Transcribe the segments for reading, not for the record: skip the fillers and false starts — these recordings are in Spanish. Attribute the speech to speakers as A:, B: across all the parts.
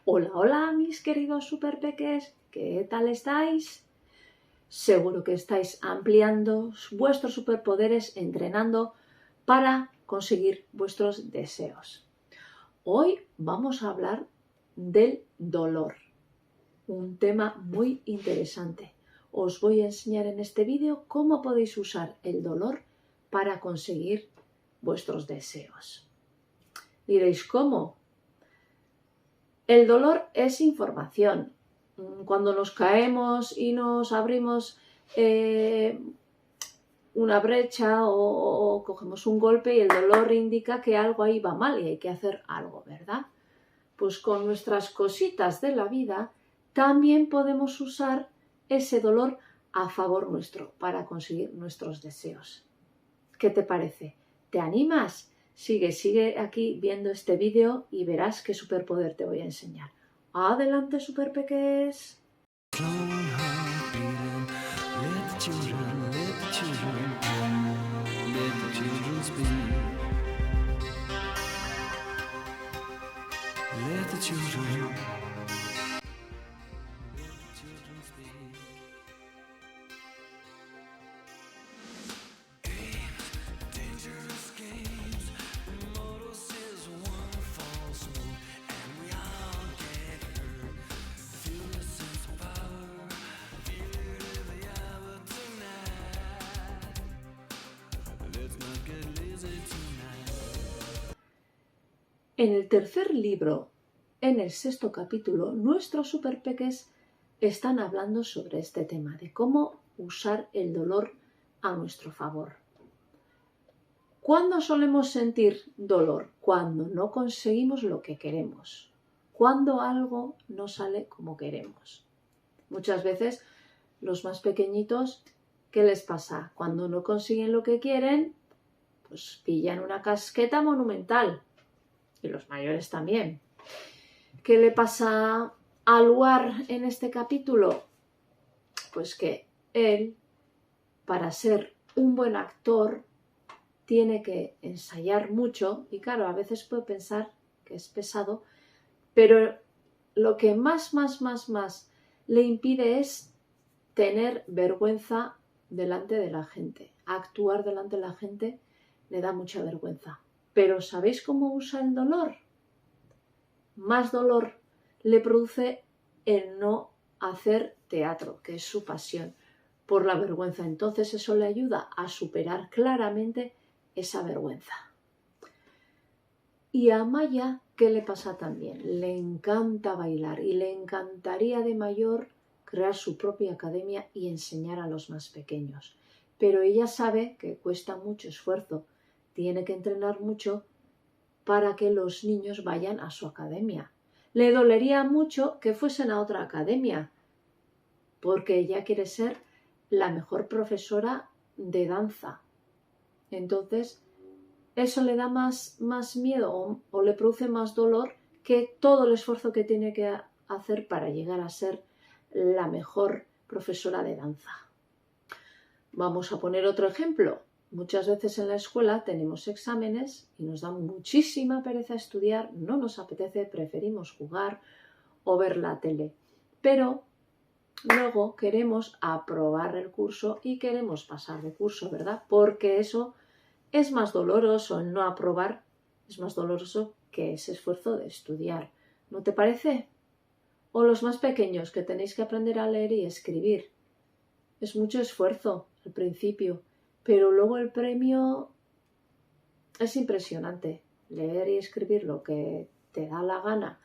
A: Hola, hola mis queridos superpeques, ¿qué tal estáis? Seguro que estáis ampliando vuestros superpoderes entrenando para conseguir vuestros deseos. Hoy vamos a hablar del dolor, un tema muy interesante. Os voy a enseñar en este vídeo cómo podéis usar el dolor para conseguir vuestros deseos. Diréis, ¿cómo? El dolor es información. Cuando nos caemos y nos abrimos una brecha o cogemos un golpe y el dolor indica que algo ahí va mal y hay que hacer algo, ¿verdad? Pues con nuestras cositas de la vida también podemos usar ese dolor a favor nuestro para conseguir nuestros deseos. ¿Qué te parece? ¿Te animas? Sigue aquí viendo este vídeo y verás qué superpoder te voy a enseñar. ¡Adelante, superpeques! En el tercer libro, en el 6º capítulo, nuestros superpeques están hablando sobre este tema, de cómo usar el dolor a nuestro favor. ¿Cuándo solemos sentir dolor? Cuando no conseguimos lo que queremos, cuando algo no sale como queremos. Muchas veces los más pequeñitos, ¿qué les pasa? Cuando no consiguen lo que quieren, pues pillan una casqueta monumental. Y los mayores también. ¿Qué le pasa a Luar en este capítulo? Pues que él, para ser un buen actor, tiene que ensayar mucho y claro, a veces puede pensar que es pesado, pero lo que más le impide es tener vergüenza delante de la gente. Actuar delante de la gente le da mucha vergüenza. Pero ¿sabéis cómo usa el dolor? Más dolor le produce el no hacer teatro, que es su pasión, por la vergüenza. Entonces eso le ayuda a superar claramente esa vergüenza. Y a Maya, ¿qué le pasa también? Le encanta bailar y le encantaría de mayor crear su propia academia y enseñar a los más pequeños. Pero ella sabe que cuesta mucho esfuerzo, tiene que entrenar mucho para que los niños vayan a su academia. Le dolería mucho que fuesen a otra academia, porque ella quiere ser la mejor profesora de danza. Entonces, eso le da más miedo o le produce más dolor que todo el esfuerzo que tiene que hacer para llegar a ser la mejor profesora de danza. Vamos a poner otro ejemplo. Muchas veces en la escuela tenemos exámenes y nos da muchísima pereza estudiar, no nos apetece, preferimos jugar o ver la tele. Pero luego queremos aprobar el curso y queremos pasar de curso, ¿verdad? Porque eso es más doloroso, el no aprobar es más doloroso que ese esfuerzo de estudiar. ¿No te parece? O los más pequeños que tenéis que aprender a leer y escribir. Es mucho esfuerzo al principio, pero luego el premio es impresionante. Leer y escribir lo que te da la gana.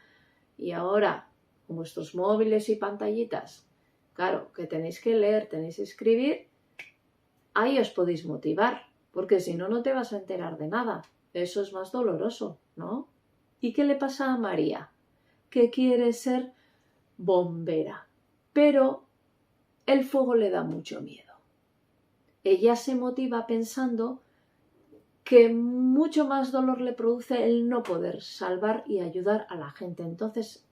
A: Y ahora, con vuestros móviles y pantallitas, claro, que tenéis que leer, tenéis que escribir, ahí os podéis motivar, porque si no, no te vas a enterar de nada. Eso es más doloroso, ¿no? ¿Y qué le pasa a María? Que quiere ser bombera, pero el fuego le da mucho miedo. Ella se motiva pensando que mucho más dolor le produce el no poder salvar y ayudar a la gente. Entonces,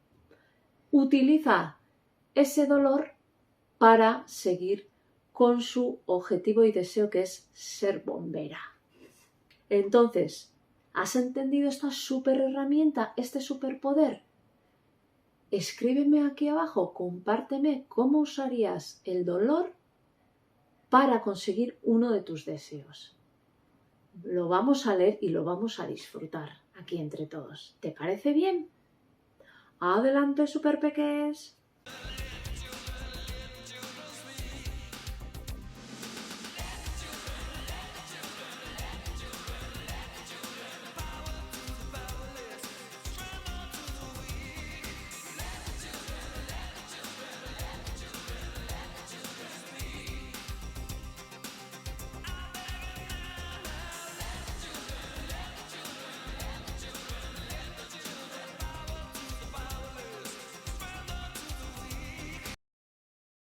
A: utiliza ese dolor para seguir con su objetivo y deseo, que es ser bombera. Entonces, ¿has entendido esta super herramienta, este superpoder? escríbeme aquí abajo, compárteme cómo usarías el dolor para conseguir uno de tus deseos. Lo vamos a leer y lo vamos a disfrutar aquí entre todos. ¿Te parece bien? Adelante, superpeques.